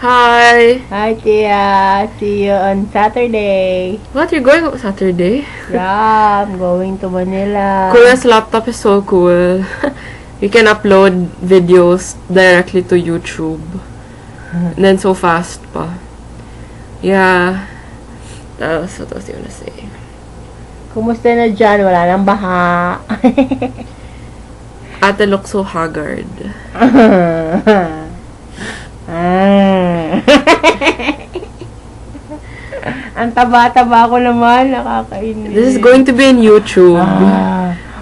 Hi. Hi, Tia. See you on Saturday. What? You're going on Saturday? Yeah, I'm going to Manila. Kuya's laptop is so cool. You can upload videos directly to YouTube. And then so fast pa. Yeah. What else you wanna say? Kumusta na dyan? Wala nang baha. Ate looks so haggard. Ang taba-taba ko naman. Nakakainis. This is going to be in YouTube.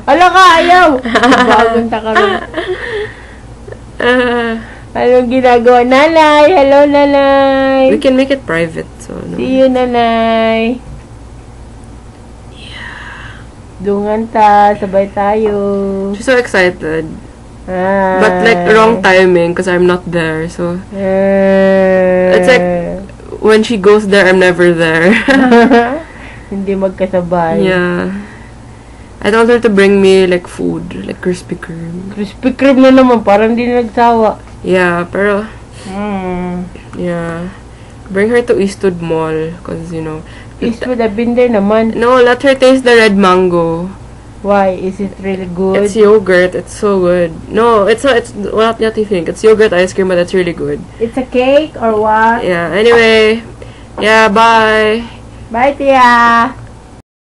Ala ka, ayaw! Bagong takaroon. Anong ginagawa? Nanay! Hello, nanay! We can make it private. So, no. See you, nanay! Yeah. Dungan ta, sabay tayo. She's so excited. But like wrong timing because I'm not there. So it's like when she goes there, I'm never there. Hindi magkasabay. Yeah. I told her to bring me like food, like Krispy Kreme. Krispy Kreme na naman, parang hindi na nagsawa. Yeah, pero yeah. Bring her to Eastwood Mall because you know. Eastwood, I've been there naman. No, let her taste the red mango. Why? Is it really good? It's yogurt. It's so good. No, it's not. It's what you think. It's yogurt ice cream, but it's really good. It's a cake or what? Yeah. Anyway. Yeah. Bye. Bye, Tia.